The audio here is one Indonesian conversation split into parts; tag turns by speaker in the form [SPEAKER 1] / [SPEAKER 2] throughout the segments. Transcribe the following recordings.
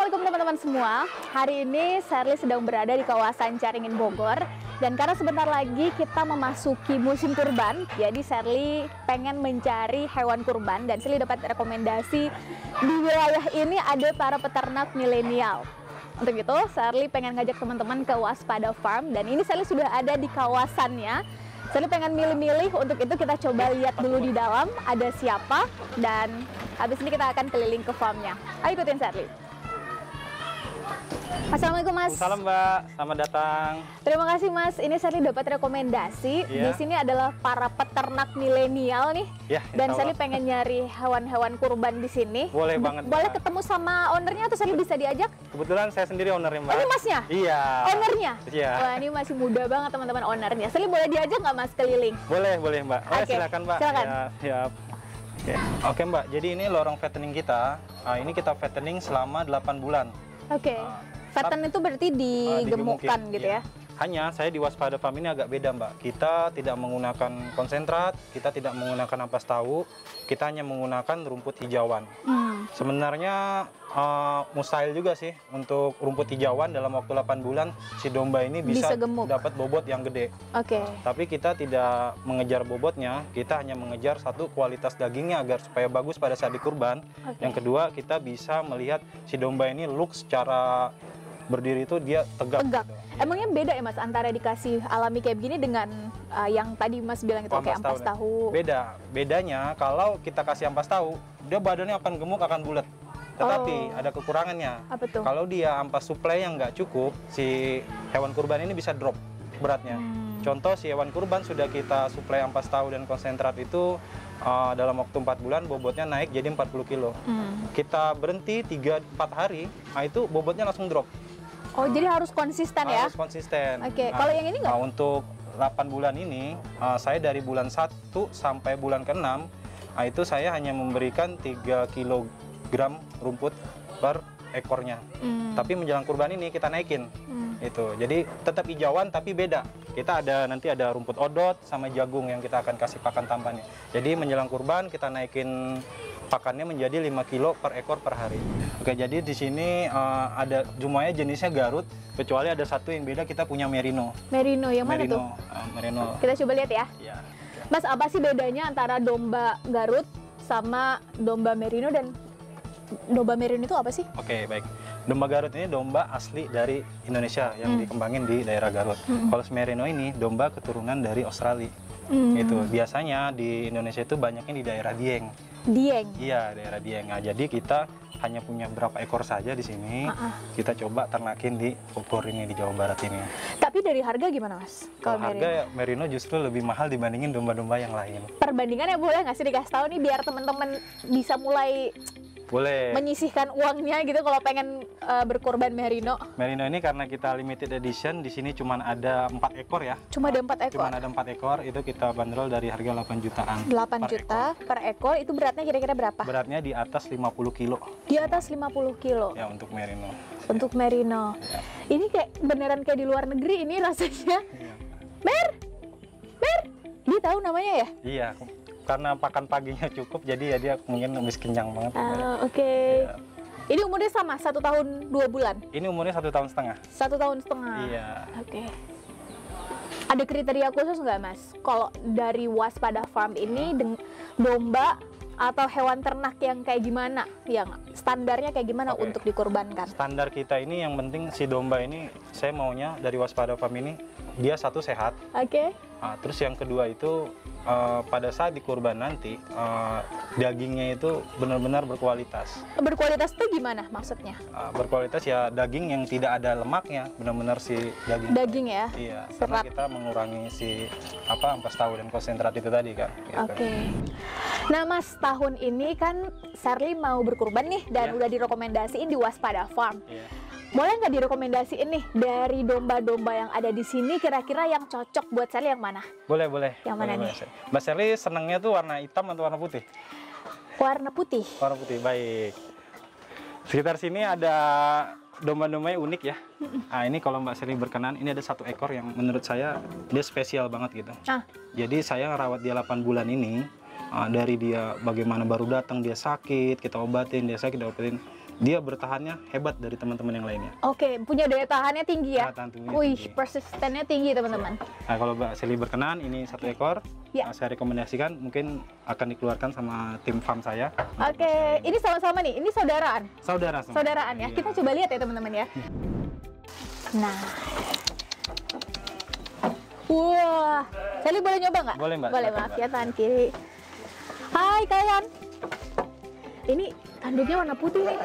[SPEAKER 1] Assalamualaikum teman-teman semua. Hari ini Sherly sedang berada di kawasan Caringin Bogor. Dan karena sebentar lagi kita memasuki musim kurban, jadi Sherly pengen mencari hewan kurban. Dan Sherly dapat rekomendasi di wilayah ini ada para peternak milenial. Untuk itu Sherly pengen ngajak teman-teman ke Waspada Farm. Dan ini Sherly sudah ada di kawasannya. Sherly pengen milih-milih, untuk itu kita coba lihat dulu di dalam ada siapa. Dan habis ini kita akan keliling ke farmnya. Ayo ikutin Sherly. Assalamualaikum Mas.
[SPEAKER 2] Salam Mbak, selamat datang.
[SPEAKER 1] Terima kasih Mas. Ini Sherly dapat rekomendasi. Di sini adalah para peternak milenial nih. Dan Sherly pengen nyari hewan-hewan kurban di sini.
[SPEAKER 2] Boleh banget.
[SPEAKER 1] Boleh ketemu sama ownernya atau Sherly bisa diajak?
[SPEAKER 2] Kebetulan saya sendiri ownernya Mbak.
[SPEAKER 1] Oh, ini Masnya?
[SPEAKER 2] Iya.
[SPEAKER 1] Ownernya?
[SPEAKER 2] Iya.
[SPEAKER 1] Wah, ini masih muda banget teman-teman ownernya. Sherly boleh diajak nggak Mas keliling?
[SPEAKER 2] Boleh Mbak.
[SPEAKER 1] Silakan Mbak.
[SPEAKER 2] Silakan. Ya. Oke Mbak, jadi ini lorong fattening kita. Ini kita fattening selama 8 bulan.
[SPEAKER 1] Fatten itu berarti digemukkan gitu ya?
[SPEAKER 2] Hanya saya di Waspada Farm ini agak beda Mbak. Kita tidak menggunakan konsentrat, kita tidak menggunakan ampas tahu, kita hanya menggunakan rumput hijauan. Sebenarnya mustahil juga sih untuk rumput hijauan dalam waktu 8 bulan si domba ini bisa dapat bobot yang gede. Tapi kita tidak mengejar bobotnya, kita hanya mengejar satu kualitas dagingnya agar supaya bagus pada saat dikurban. Yang kedua, kita bisa melihat si domba ini look secara berdiri itu dia tegak. Gitu.
[SPEAKER 1] Emangnya beda ya Mas antara dikasih alami kayak begini dengan yang tadi Mas bilang itu kayak ampas tahu?
[SPEAKER 2] Bedanya kalau kita kasih ampas tahu, dia badannya akan gemuk, akan bulat. Tetapi ada kekurangannya.
[SPEAKER 1] Apa tuh?
[SPEAKER 2] Kalau dia ampas suplai yang nggak cukup, si hewan kurban ini bisa drop beratnya. Contoh, si hewan kurban sudah kita suplai ampas tahu dan konsentrat itu dalam waktu 4 bulan bobotnya naik jadi 40 kilo. Kita berhenti 3-4 hari, nah itu bobotnya langsung drop.
[SPEAKER 1] Oh, jadi harus konsisten ya?
[SPEAKER 2] Harus konsisten.
[SPEAKER 1] Kalau yang ini nggak?
[SPEAKER 2] Nah, untuk 8 bulan ini, saya dari bulan 1 sampai bulan ke-6, nah itu saya hanya memberikan 3 kg rumput per ekornya. Tapi menjelang kurban ini kita naikin. Itu. Jadi tetap hijauan tapi beda. Kita nanti ada rumput odot sama jagung yang kita akan kasih pakan tambahannya. Jadi menjelang kurban kita naikin pakannya menjadi 5 kilo per ekor per hari. Oke, jadi di sini ada jumlahnya jenisnya Garut, kecuali ada satu yang beda, kita punya Merino.
[SPEAKER 1] Merino yang mana tuh?
[SPEAKER 2] Merino.
[SPEAKER 1] Kita coba lihat ya.
[SPEAKER 2] Iya.
[SPEAKER 1] Mas, apa sih bedanya antara domba Garut sama domba Merino, dan domba Merino itu apa sih?
[SPEAKER 2] Oke, baik. Domba Garut ini domba asli dari Indonesia yang dikembangin di daerah Garut. Kalau Merino ini domba keturunan dari Australia. Itu biasanya di Indonesia itu banyaknya di daerah Dieng.
[SPEAKER 1] Dieng?
[SPEAKER 2] Iya, daerah Dieng. Nah, jadi kita hanya punya berapa ekor saja di sini. Kita coba ternakin di Bogor ini, di Jawa Barat ini.
[SPEAKER 1] Tapi dari harga gimana Mas?
[SPEAKER 2] Kalau harga Merino justru lebih mahal dibandingin domba-domba yang lain.
[SPEAKER 1] Perbandingannya boleh nggak sih dikasih tahu nih biar teman-teman bisa mulai menyisihkan uangnya gitu kalau pengen berkorban Merino.
[SPEAKER 2] Merino ini karena kita limited edition, di sini cuma ada 4 ekor ya.
[SPEAKER 1] Cuma ada 4 ekor?
[SPEAKER 2] Cuma ada 4 ekor, itu kita bandrol dari harga 8 jutaan.
[SPEAKER 1] 8 juta per ekor, itu beratnya kira-kira berapa?
[SPEAKER 2] Beratnya di atas 50 kilo.
[SPEAKER 1] Di atas 50 kilo?
[SPEAKER 2] Ya, untuk Merino.
[SPEAKER 1] Untuk Merino. Ya. Ini kayak beneran kayak di luar negeri ini rasanya.
[SPEAKER 2] Ya.
[SPEAKER 1] Mer! Dia tahu namanya ya?
[SPEAKER 2] Iya. Karena pakan paginya cukup, jadi ya dia mungkin lebih kenyang banget.
[SPEAKER 1] Ya. Ini umurnya sama, 1 tahun 2 bulan?
[SPEAKER 2] Ini umurnya 1 tahun setengah.
[SPEAKER 1] 1 tahun setengah?
[SPEAKER 2] Iya.
[SPEAKER 1] Ada kriteria khusus nggak Mas? Kalau dari Waspada Farm ini domba atau hewan ternak yang kayak gimana? Yang standarnya kayak gimana untuk dikurbankan? Standar
[SPEAKER 2] kita ini yang penting si domba ini, saya maunya dari Waspada Farm ini, dia satu sehat. Terus yang kedua itu pada saat dikurban nanti dagingnya itu benar-benar berkualitas. Berkualitas itu gimana maksudnya? Berkualitas ya daging yang tidak ada lemaknya, benar-benar si daging.
[SPEAKER 1] Daging ya?
[SPEAKER 2] Iya, karena kita mengurangi si ampas tahu dan konsentrat itu tadi kan. Gitu.
[SPEAKER 1] Nah Mas, tahun ini kan Sherly mau berkurban nih dan udah direkomendasiin di Waspada Farm. Boleh nggak direkomendasiin nih dari domba-domba yang ada di sini, kira-kira yang cocok buat Sherly yang mana?
[SPEAKER 2] Boleh.
[SPEAKER 1] Yang mana nih?
[SPEAKER 2] Mbak Sherly senangnya tuh warna hitam atau warna putih?
[SPEAKER 1] Warna putih.
[SPEAKER 2] Warna putih, baik. Sekitar sini ada domba-dombanya unik ya. Nah, ini kalau Mbak Sherly berkenan, ini ada 1 ekor yang menurut saya dia spesial banget gitu. Jadi saya ngerawat dia 8 bulan ini, dari dia bagaimana baru datang dia sakit, kita obatin, dia sakit, kita obatin. dia bertahannya hebat dari teman-teman yang lainnya.
[SPEAKER 1] Oke, punya daya tahannya tinggi ya.
[SPEAKER 2] Daya tahan tubuhnya
[SPEAKER 1] Wih,
[SPEAKER 2] tinggi.
[SPEAKER 1] persistennya tinggi teman-teman.
[SPEAKER 2] Nah, kalau Mbak Seli berkenan, ini 1 ekor.
[SPEAKER 1] Ya.
[SPEAKER 2] Saya rekomendasikan mungkin akan dikeluarkan sama tim farm saya.
[SPEAKER 1] Oke, ini sama-sama nih. Ini saudaraan.
[SPEAKER 2] Saudara semua.
[SPEAKER 1] Saudaraan ya.
[SPEAKER 2] Iya.
[SPEAKER 1] Kita coba lihat ya teman-teman ya. Nah. Wah, Sally boleh nyoba nggak?
[SPEAKER 2] Boleh, Mbak.
[SPEAKER 1] Boleh,
[SPEAKER 2] Silakan,
[SPEAKER 1] maaf
[SPEAKER 2] Mbak.
[SPEAKER 1] ya tangan kiri. Hai kalian. Ini tanduknya warna putih nih.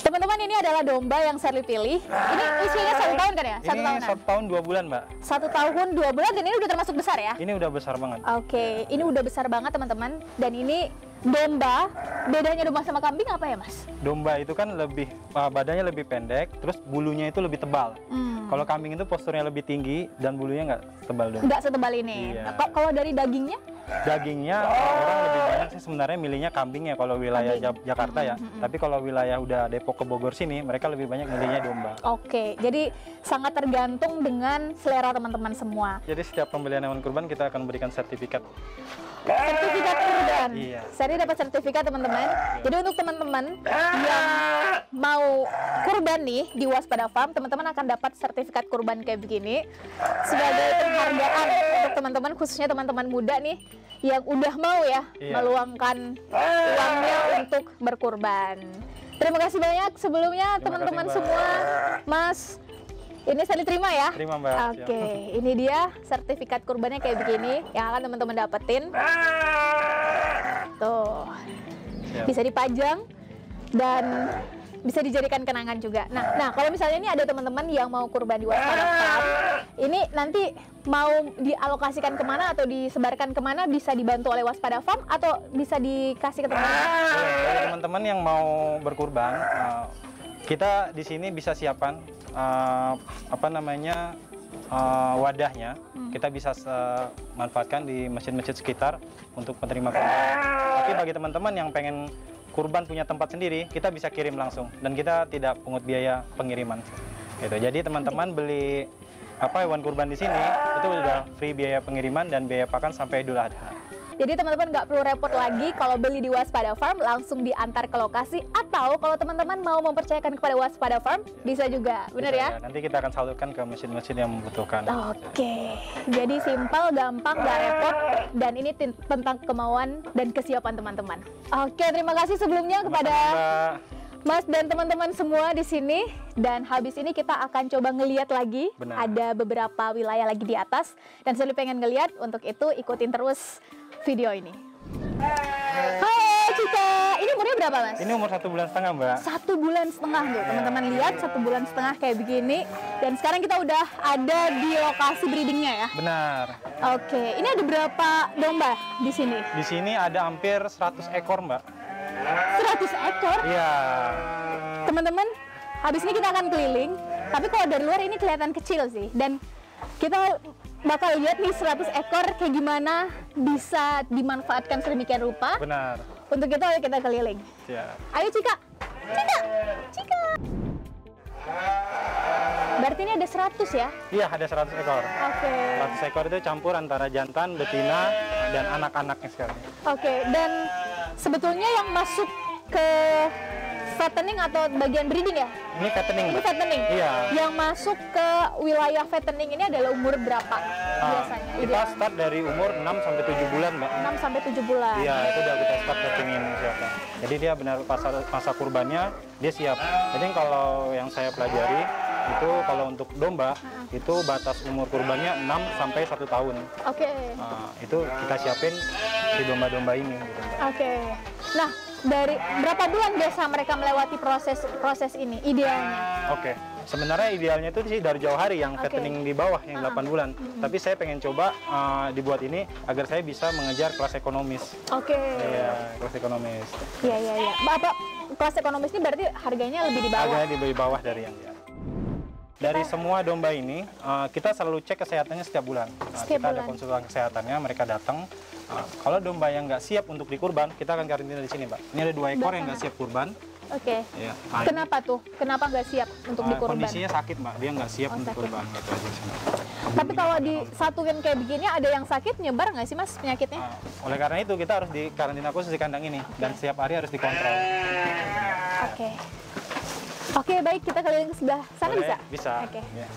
[SPEAKER 1] Teman-teman, ini adalah domba yang Sally pilih. Ini usianya 1 tahun kan ya? 1
[SPEAKER 2] Ini
[SPEAKER 1] tahunan.
[SPEAKER 2] 1 tahun 2 bulan, Mbak.
[SPEAKER 1] 1 tahun 2 bulan dan ini udah termasuk besar ya?
[SPEAKER 2] Ini udah besar banget.
[SPEAKER 1] Oke, ini udah besar banget teman-teman. Dan ini domba, bedanya domba sama kambing apa ya Mas?
[SPEAKER 2] Domba itu kan lebih badannya lebih pendek, terus bulunya itu lebih tebal. Kalau kambing itu posturnya lebih tinggi dan bulunya nggak tebal dong.
[SPEAKER 1] Nggak setebal ini.
[SPEAKER 2] Iya.
[SPEAKER 1] Nah, kalau dari dagingnya?
[SPEAKER 2] Dagingnya orang lebih banyak sih sebenarnya milihnya kambing ya kalau wilayah Jakarta ya. Tapi kalau wilayah udah Depok ke Bogor sini, mereka lebih banyak milihnya domba.
[SPEAKER 1] Oke, jadi sangat tergantung dengan selera teman-teman semua.
[SPEAKER 2] Jadi setiap pembelian hewan kurban kita akan berikan sertifikat.
[SPEAKER 1] Sertifikat kurban.
[SPEAKER 2] Iya.
[SPEAKER 1] Saya dapat sertifikat teman-teman. Jadi untuk teman-teman yang mau kurban nih di Waspada Farm, teman-teman akan dapat sertifikat kurban kayak begini sebagai penghargaan untuk teman-teman, khususnya teman-teman muda nih yang udah mau ya meluangkan uangnya untuk berkurban. Terima kasih banyak sebelumnya teman-teman
[SPEAKER 2] Mbak.
[SPEAKER 1] semua, Mas. Ini saya diterima ya?
[SPEAKER 2] Terima, Mbak.
[SPEAKER 1] Oke, ini dia sertifikat kurbannya kayak begini yang akan teman-teman dapetin. Tuh,
[SPEAKER 2] Siap.
[SPEAKER 1] bisa dipajang dan bisa dijadikan kenangan juga. Nah, kalau misalnya ini ada teman-teman yang mau kurban di Waspada Farm, ini nanti mau dialokasikan kemana atau disebarkan kemana, bisa dibantu oleh Waspada Farm atau bisa dikasih ke teman-teman?
[SPEAKER 2] Boleh. Bagi teman-teman yang mau berkurban, kita di sini bisa siapkan wadahnya. Kita bisa manfaatkan di masjid-masjid sekitar untuk penerima kurban. Tapi bagi teman-teman yang pengen kurban punya tempat sendiri, kita bisa kirim langsung dan kita tidak pungut biaya pengiriman. Gitu. Jadi teman-teman beli hewan kurban di sini itu udah free biaya pengiriman dan biaya pakan sampai Idul Adha.
[SPEAKER 1] Jadi teman-teman nggak perlu repot lagi kalau beli di Waspada Farm, langsung diantar ke lokasi, atau kalau teman-teman mau mempercayakan kepada Waspada Farm, bisa juga, bener
[SPEAKER 2] Bisa,
[SPEAKER 1] ya?
[SPEAKER 2] Nanti kita akan salurkan ke masjid-masjid yang membutuhkan.
[SPEAKER 1] Oke, jadi simpel, gampang, nggak repot, dan ini tentang kemauan dan kesiapan teman-teman. Oke, terima kasih sebelumnya kepada
[SPEAKER 2] Mbak.
[SPEAKER 1] Mas dan teman-teman semua di sini. Dan habis ini kita akan coba ngeliat lagi.
[SPEAKER 2] Benar.
[SPEAKER 1] Ada beberapa wilayah lagi di atas. Dan saya pengen ngeliat, untuk itu ikutin terus video ini. Hai Cika, ini umurnya berapa Mas?
[SPEAKER 2] Ini umur 1,5 bulan, Mbak.
[SPEAKER 1] 1,5 bulan tuh, teman-teman lihat 1,5 bulan kayak begini. Dan sekarang kita udah ada di lokasi breedingnya ya.
[SPEAKER 2] Benar.
[SPEAKER 1] Oke, ini ada berapa domba di sini?
[SPEAKER 2] Di sini ada hampir 100 ekor, Mbak.
[SPEAKER 1] 100 ekor.
[SPEAKER 2] Iya.
[SPEAKER 1] Teman-teman, habis ini kita akan keliling. Tapi kalau dari luar ini kelihatan kecil sih. Dan kita bakal lihat nih 100 ekor kayak gimana bisa dimanfaatkan sedemikian rupa.
[SPEAKER 2] Benar.
[SPEAKER 1] Untuk itu ayo kita keliling.
[SPEAKER 2] Siap.
[SPEAKER 1] Ayo Cika. Cika. Berarti ini ada 100 ya?
[SPEAKER 2] Iya, ada 100 ekor.
[SPEAKER 1] Oke.
[SPEAKER 2] 100 ekor itu campur antara jantan, betina, dan anak-anaknya sekarang.
[SPEAKER 1] Oke, dan sebetulnya yang masuk ke fattening atau bagian breeding ya?
[SPEAKER 2] Ini fattening,
[SPEAKER 1] Ini
[SPEAKER 2] Mbak.
[SPEAKER 1] fattening?
[SPEAKER 2] Iya.
[SPEAKER 1] Yang masuk ke wilayah fattening ini adalah umur berapa biasanya?
[SPEAKER 2] Kita
[SPEAKER 1] Ideal?
[SPEAKER 2] start dari umur 6 sampai 7 bulan, Mbak.
[SPEAKER 1] 6 sampai 7 bulan.
[SPEAKER 2] Iya, itu udah kita start fatteningin siapa. Jadi dia benar masa kurbannya dia siap. Jadi kalau yang saya pelajari itu kalau untuk domba itu batas umur kurbannya 6 sampai 1 tahun.
[SPEAKER 1] Oke.
[SPEAKER 2] Nah, itu kita siapin si domba-domba ini gitu, Mbak.
[SPEAKER 1] Oke. Nah, dari berapa bulan biasa mereka melewati proses ini idealnya?
[SPEAKER 2] Oke. Sebenarnya idealnya itu sih dari jauh hari yang
[SPEAKER 1] Oke.
[SPEAKER 2] fattening di bawah yang 8 bulan. Tapi saya pengen coba dibuat ini agar saya bisa mengejar kelas ekonomis.
[SPEAKER 1] Oke.
[SPEAKER 2] Iya, kelas ekonomis.
[SPEAKER 1] Iya. Bapak, kelas ekonomis ini berarti harganya lebih di bawah.
[SPEAKER 2] Harganya di bawah dari yang dia. Dari semua domba ini, kita selalu cek kesehatannya setiap bulan.
[SPEAKER 1] Setiap
[SPEAKER 2] Kita ada
[SPEAKER 1] bulan.
[SPEAKER 2] konsultan kesehatannya, mereka datang. Kalau domba yang nggak siap untuk dikurban, kita akan karantina di sini, Mbak. Ini ada 2 ekor yang nggak siap kurban.
[SPEAKER 1] Oke.
[SPEAKER 2] Ya.
[SPEAKER 1] Kenapa tuh? Kenapa nggak siap untuk dikurban?
[SPEAKER 2] Kondisinya sakit Mbak, dia nggak siap untuk
[SPEAKER 1] sakit.
[SPEAKER 2] kurban gitu aja sih.
[SPEAKER 1] Tapi kalau disatuin kayak begini, ada yang sakit nyebar nggak sih Mas penyakitnya?
[SPEAKER 2] Oleh karena itu kita harus di karantina khusus di kandang ini dan setiap hari harus dikontrol.
[SPEAKER 1] Oke. Oke, baik, kita keliling ke sebelah sana.
[SPEAKER 2] Boleh?
[SPEAKER 1] Bisa?
[SPEAKER 2] Bisa.
[SPEAKER 1] Oke.
[SPEAKER 2] Ya.